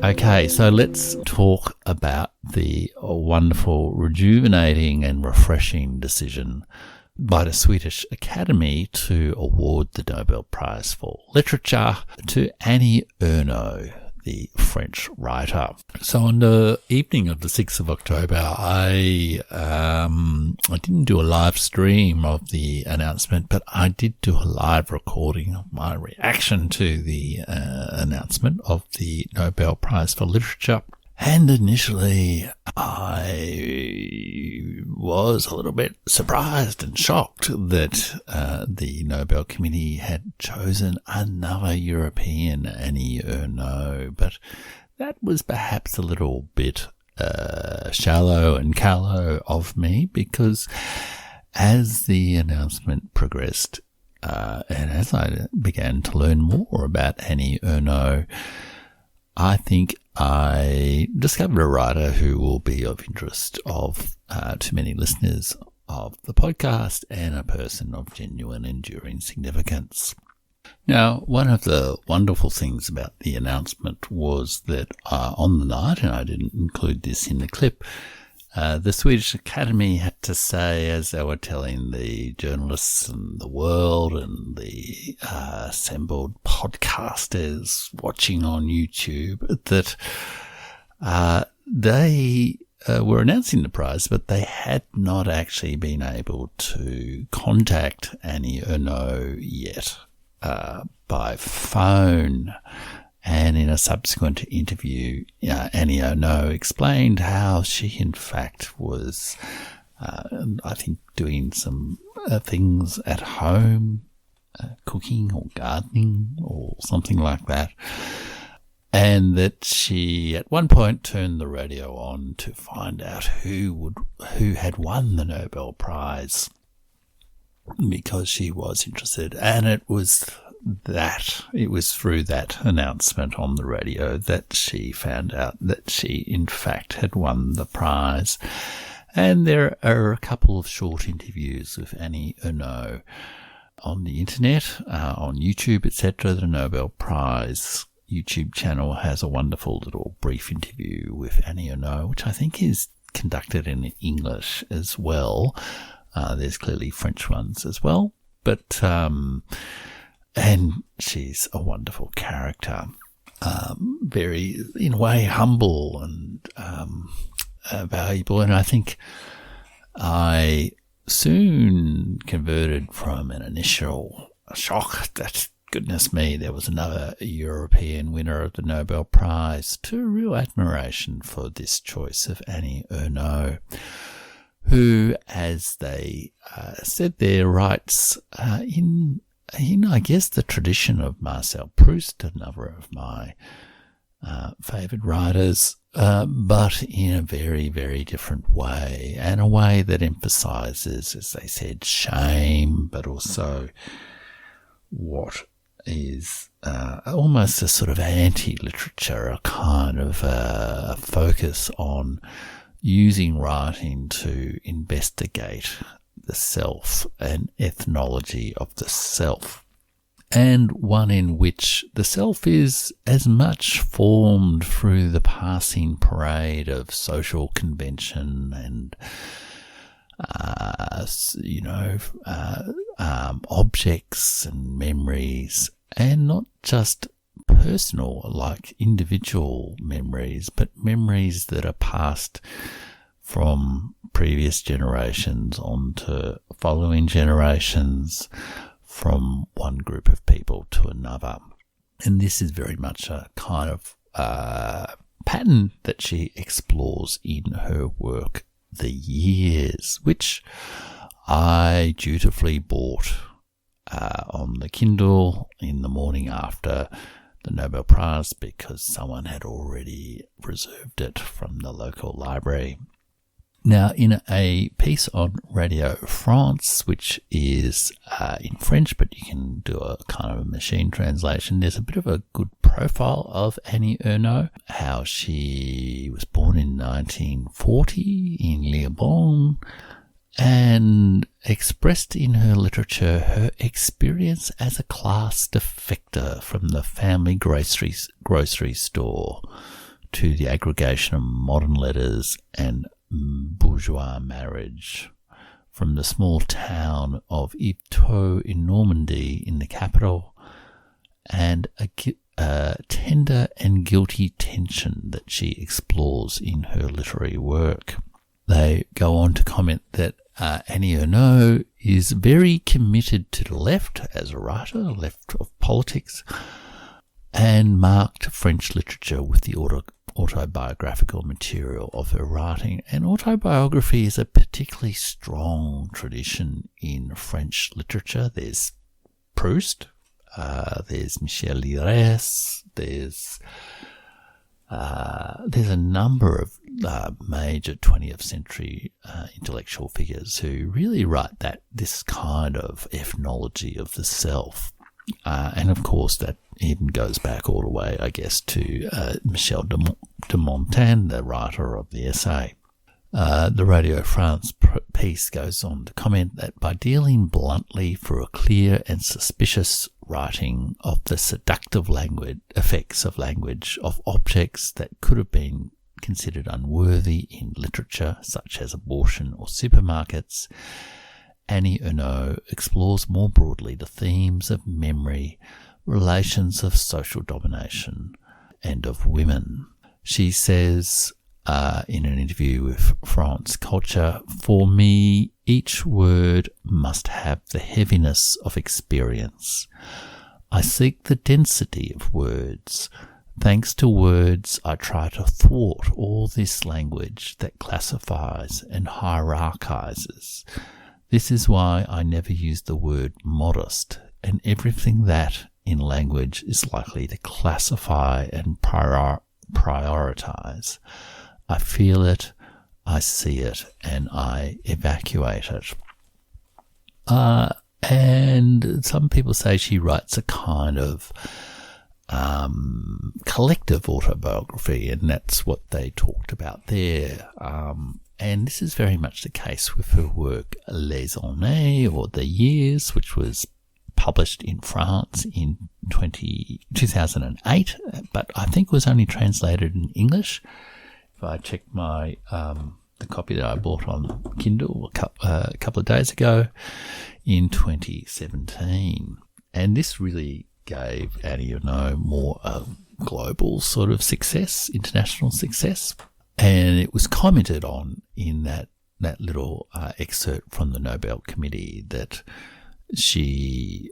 Okay, so let's talk about the wonderful, rejuvenating and refreshing decision by the Swedish Academy to award the Nobel Prize for Literature to Annie Ernaux, the French writer. So on the evening of the 6th of October, I didn't do a live stream of the announcement, but I did do a live recording of my reaction to the announcement of the Nobel Prize for Literature. And initially, I was a little bit surprised and shocked that the Nobel Committee had chosen another European, Annie Ernaux. But that was perhaps a little bit shallow and callow of me, because as the announcement progressed, and as I began to learn more about Annie Ernaux, I think I discovered a writer who will be of interest to many listeners of the podcast, and a person of genuine, enduring significance. Now, one of the wonderful things about the announcement was that on the night, and I didn't include this in the clip, the Swedish Academy had to say, as they were telling the journalists and the world and the assembled podcasters watching on YouTube, that they were announcing the prize, but they had not actually been able to contact Annie Ernaux yet by phone. And in a subsequent interview, Annie Ernaux explained how she, in fact, was, I think, doing some things at home, cooking or gardening or something like that. And that she, at one point, turned the radio on to find out who had won the Nobel Prize, because she was interested. And it was through that announcement on the radio that she found out that she, in fact, had won the prize. And there are a couple of short interviews with Annie Ernaux on the internet, on YouTube, etc. The Nobel Prize YouTube channel has a wonderful little brief interview with Annie Ernaux, which I think is conducted in English as well. There's clearly French ones as well, but and she's a wonderful character, very, in a way, humble and valuable. And I think I soon converted from an initial shock that, goodness me, there was another European winner of the Nobel Prize, to a real admiration for this choice of Annie Ernaux, who, as they said there, writes in, I guess, the tradition of Marcel Proust, another of my favoured writers, but in a very, very different way, and a way that emphasises, as they said, shame, but also what is almost a sort of anti-literature, a kind of a focus on using writing to investigate the self, an ethnology of the self, and one in which the self is as much formed through the passing parade of social convention and objects and memories, and not just personal, like individual memories, but memories that are passed from previous generations on to following generations, from one group of people to another. And this is very much a kind of pattern that she explores in her work, The Years, which I dutifully bought on the Kindle in the morning after the Nobel Prize, because someone had already reserved it from the local library. Now, in a piece on Radio France, which is in French, but you can do a kind of a machine translation, there's a bit of a good profile of Annie Ernaux, how she was born in 1940 in Lyon, and expressed in her literature her experience as a class defector from the family grocery store, to the aggregation of modern letters and bourgeois marriage. From the small town of Yvetot in Normandy in the capital, and a tender and guilty tension that she explores in her literary work. They go on to comment that Annie Ernaux is very committed to the left as a writer, left of politics, and marked French literature with the autobiographical material of her writing. And autobiography is a particularly strong tradition in French literature. There's Proust, there's Michel Lirès, there's a number of major 20th century intellectual figures who really write this kind of ethnology of the self. And of course, that even goes back all the way, I guess, to Michel de Montaigne, the writer of the essay. The Radio France piece goes on to comment that by dealing bluntly for a clear and suspicious writing of the seductive effects of language, of objects that could have been considered unworthy in literature, such as abortion or supermarkets, Annie Ernaux explores more broadly the themes of memory, relations of social domination, and of women. She says in an interview with France Culture, "For me, each word must have the heaviness of experience. I seek the density of words. Thanks to words, I try to thwart all this language that classifies and hierarchizes. This is why I never use the word modest, and everything that, in language, is likely to classify and prioritize. I feel it, I see it, and I evacuate it." And some people say she writes a kind of collective autobiography, and that's what they talked about there. And this is very much the case with her work Les Années, or The Years, which was published in France in 2008, but I think was only translated in English. If I check my the copy that I bought on Kindle a couple of days ago, in 2017. And this really gave Annie Ernaux more global sort of success, international success. And it was commented on in that little excerpt from the Nobel Committee that she,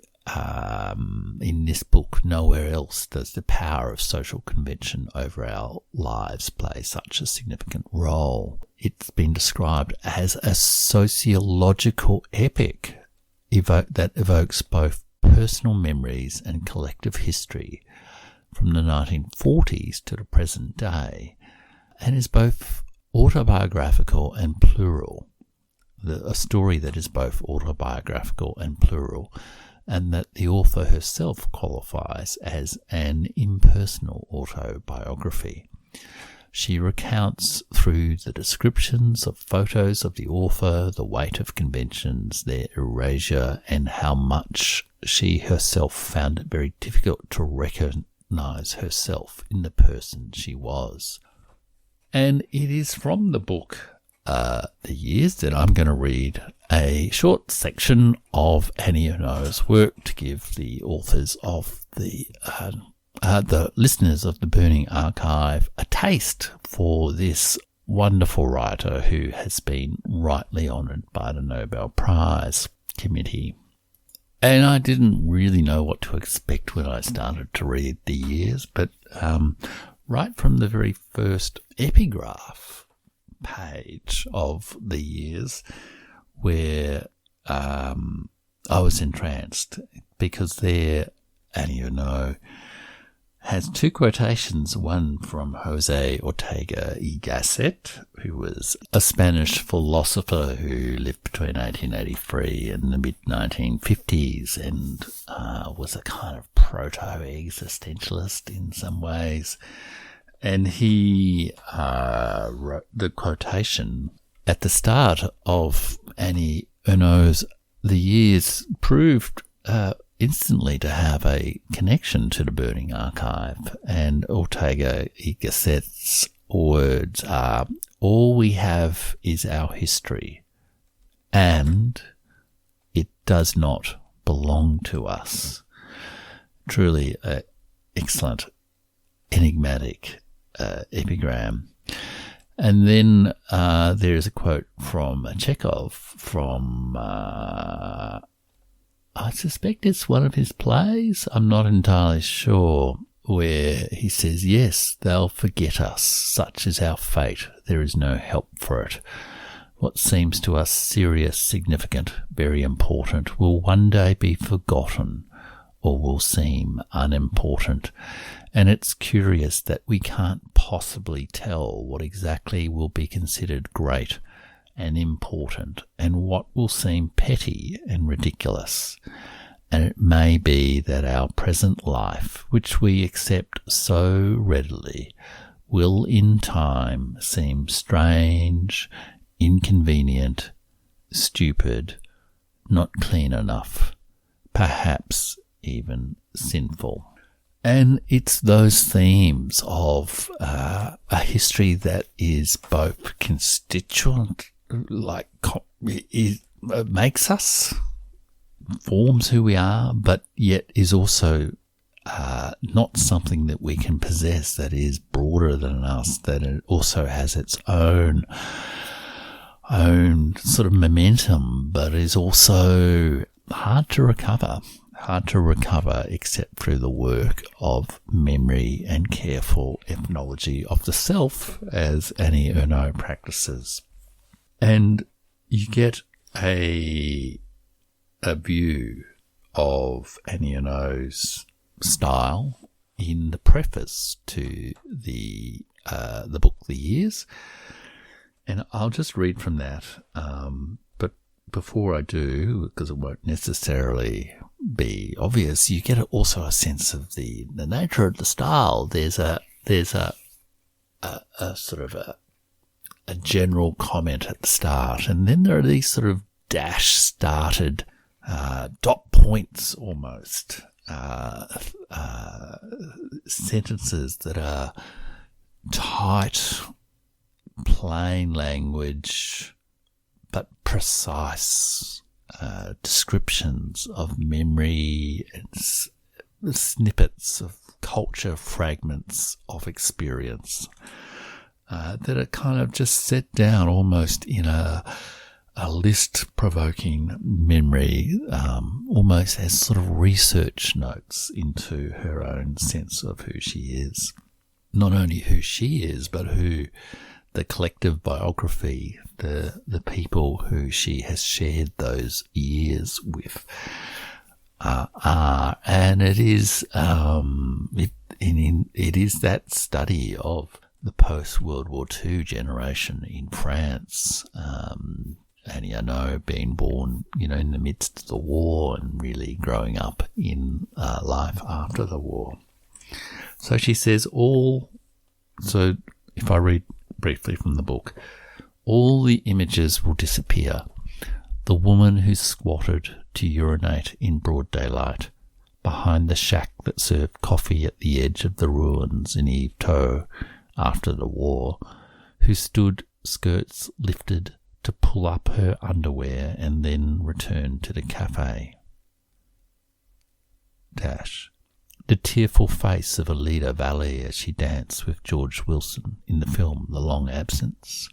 in this book, nowhere else does the power of social convention over our lives play such a significant role. It's been described as a sociological epic that evokes both personal memories and collective history from the 1940s to the present day, and is both autobiographical and plural. A story that is both autobiographical and plural, and that the author herself qualifies as an impersonal autobiography. She recounts through the descriptions of photos of the author, the weight of conventions, their erasure, and how much she herself found it very difficult to recognize herself in the person she was. And it is from the book The Years that I'm going to read a short section of Annie Ernaux's work to give the authors of the listeners of the Burning Archive a taste for this wonderful writer who has been rightly honoured by the Nobel Prize Committee. And I didn't really know what to expect when I started to read The Years, but right from the very first epigraph page of The Years, where I was entranced, because there Annie Ernaux has two quotations, one from José Ortega y Gasset, who was a Spanish philosopher who lived between 1883 and the mid-1950s and was a kind of proto-existentialist in some ways. And he wrote the quotation at the start of Annie Ernaux's The Years proved instantly to have a connection to the burning archive. And Ortega y Gasset's words are, all we have is our history, and it does not belong to us. Truly an excellent, enigmatic epigram. And then there is a quote from Chekhov from, I suspect it's one of his plays, I'm not entirely sure, where he says, yes, they'll forget us, such is our fate, there is no help for it. What seems to us serious, significant, very important, will one day be forgotten or will seem unimportant. And it's curious that we can't possibly tell what exactly will be considered great and important and what will seem petty and ridiculous. And it may be that our present life, which we accept so readily, will in time seem strange, inconvenient, stupid, not clean enough, perhaps even sinful. And it's those themes of a history that is both constituent, makes us, forms who we are, but yet is also not something that we can possess, that is broader than us, that it also has its own sort of momentum, but is also hard to recover except through the work of memory and careful ethnology of the self, as Annie Ernaux practices. And you get a view of Annie Ernaux's style in the preface to the book The Years, and I'll just read from that. But before I do, because it won't necessarily be obvious, you get also a sense of the nature of the style. There's a sort of a general comment at the start, and then there are these sort of dash-started dot points almost, sentences that are tight, plain language, but precise descriptions of memory and snippets of culture, fragments of experience that are kind of just set down almost in a list-provoking memory, almost as sort of research notes into her own sense of who she is. Not only who she is, but who the collective biography, the people who she has shared those years with are. And it is it is that study of the post-World War II generation in France. Annie Ernaux being born, in the midst of the war and really growing up in life after the war. So she says so if I read briefly from the book, all the images will disappear. The woman who squatted to urinate in broad daylight behind the shack that served coffee at the edge of the ruins in Yvetot after the war, who stood skirts lifted to pull up her underwear and then return to the cafe. The tearful face of Alida Valli as she danced with George Wilson in the film The Long Absence.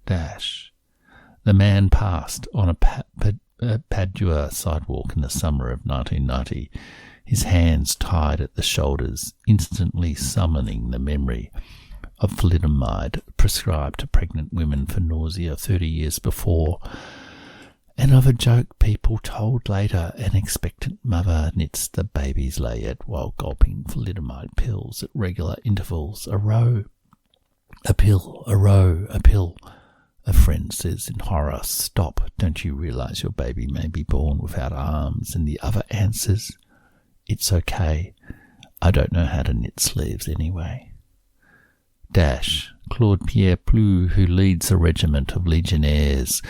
The man passed on a Padua sidewalk in the summer of 1990, his hands tied at the shoulders, instantly summoning the memory of thalidomide prescribed to pregnant women for nausea 30 years before, and of a joke people told later an expectant mother knits the baby's layette while gulping thalidomide pills at regular intervals. A row, a pill, a row, a pill. A friend says in horror, "Stop, don't you realise your baby may be born without arms?" And the other answers, "It's okay, I don't know how to knit sleeves anyway." Claude Pierre Plou, who leads a regiment of legionnaires,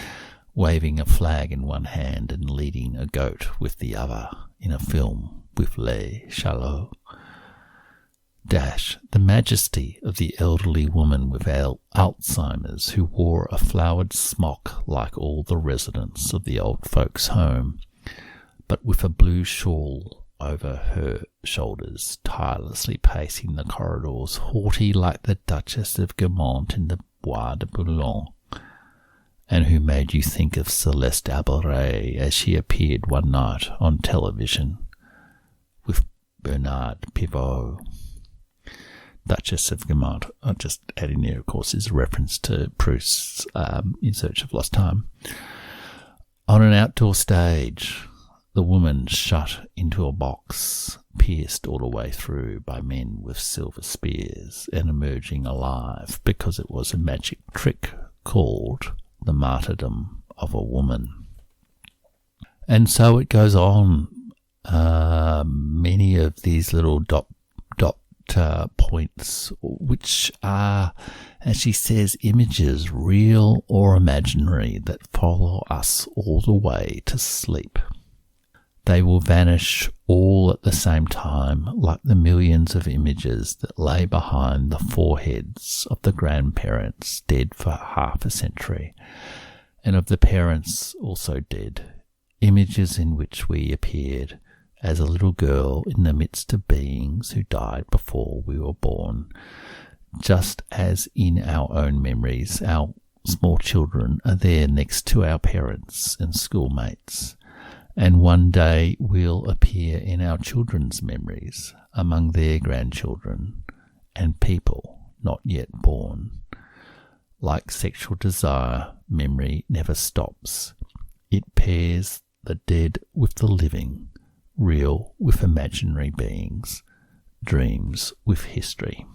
waving a flag in one hand and leading a goat with the other in a film with Les Chalots. The majesty of the elderly woman with Alzheimer's who wore a flowered smock like all the residents of the old folks' home, but with a blue shawl over her shoulders, tirelessly pacing the corridors, haughty like the Duchess of Guermantes in the Bois de Boulogne, and who made you think of Celeste Albaret as she appeared one night on television with Bernard Pivot. Duchess of Guermantes, just adding there, of course, is a reference to Proust's In Search of Lost Time. On an outdoor stage, the woman shut into a box, pierced all the way through by men with silver spears, and emerging alive because it was a magic trick called the martyrdom of a woman. And so it goes on. Many of these little dot points, which are, as she says, images, real or imaginary, that follow us all the way to sleep. They will vanish all at the same time, like the millions of images that lay behind the foreheads of the grandparents dead for half a century, and of the parents also dead, images in which we appeared as a little girl in the midst of beings who died before we were born. Just as in our own memories, our small children are there next to our parents and schoolmates, and one day we'll appear in our children's memories among their grandchildren and people not yet born. Like sexual desire, memory never stops. It pairs the dead with the living, real with imaginary beings, dreams with history.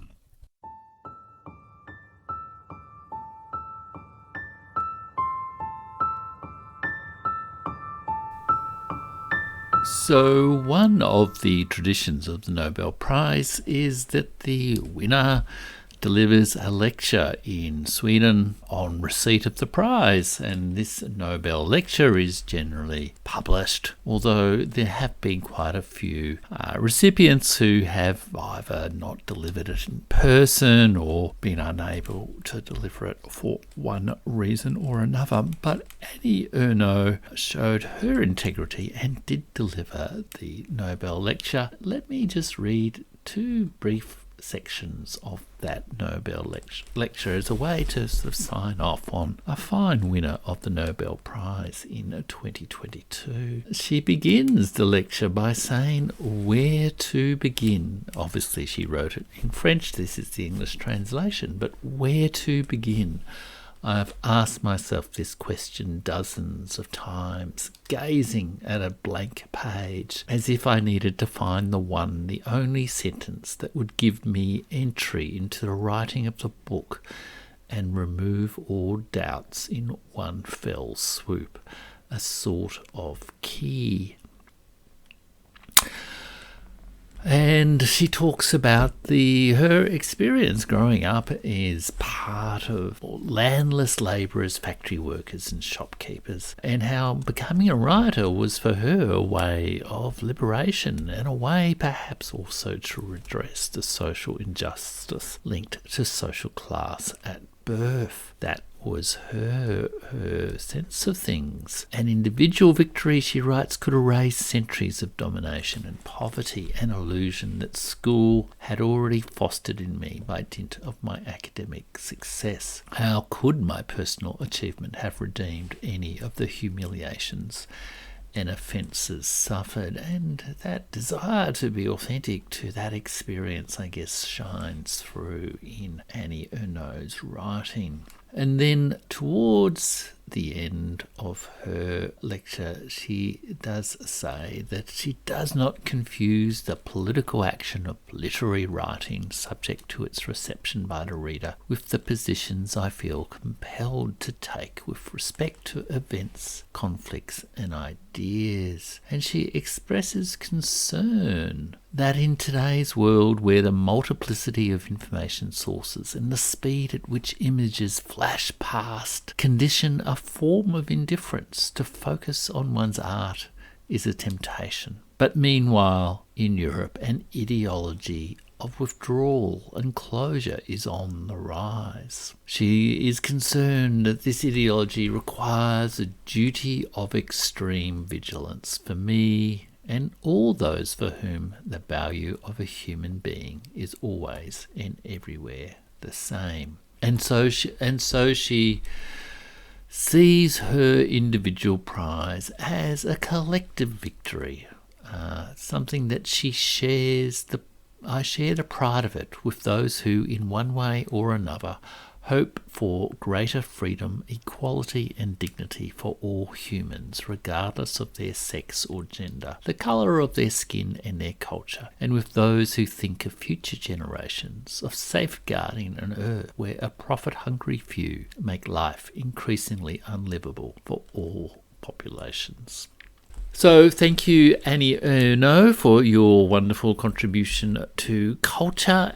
So one of the traditions of the Nobel Prize is that the winner delivers a lecture in Sweden on receipt of the prize, and this Nobel lecture is generally published, although there have been quite a few recipients who have either not delivered it in person or been unable to deliver it for one reason or another. But Annie Ernaux showed her integrity and did deliver the Nobel lecture. Let me just read two brief sections of that Nobel lecture as a way to sort of sign off on a fine winner of the Nobel Prize in 2022. She begins the lecture by saying, "Where to begin?" Obviously she wrote it in French, this is the English translation, but where to begin? I've asked myself this question dozens of times, gazing at a blank page, as if I needed to find the only sentence that would give me entry into the writing of the book and remove all doubts in one fell swoop, a sort of key. And she talks about her experience growing up as part of landless labourers, factory workers and shopkeepers, and how becoming a writer was for her a way of liberation and a way perhaps also to redress the social injustice linked to social class at birth. That was her sense of things. An individual victory, she writes, could erase centuries of domination and poverty, an illusion that school had already fostered in me by dint of my academic success. How could my personal achievement have redeemed any of the humiliations and offences suffered? And that desire to be authentic to that experience, I guess, shines through in Annie Ernaux's writing. And then towards the end of her lecture, she does say that she does not confuse the political action of literary writing subject to its reception by the reader with the positions I feel compelled to take with respect to events, conflicts and ideas. And she expresses concern that in today's world, where the multiplicity of information sources and the speed at which images flash past condition a form of indifference. To focus on one's art is a temptation. But meanwhile, in Europe, an ideology of withdrawal and closure is on the rise. She is concerned that this ideology requires a duty of extreme vigilance for me and all those for whom the value of a human being is always and everywhere the same. And so she sees her individual prize as a collective victory, something that she shares. I share the pride of it with those who, in one way or another, hope for greater freedom, equality and dignity for all humans, regardless of their sex or gender, the colour of their skin and their culture, and with those who think of future generations, of safeguarding an earth where a profit-hungry few make life increasingly unlivable for all populations. So thank you, Annie Ernaux, for your wonderful contribution to culture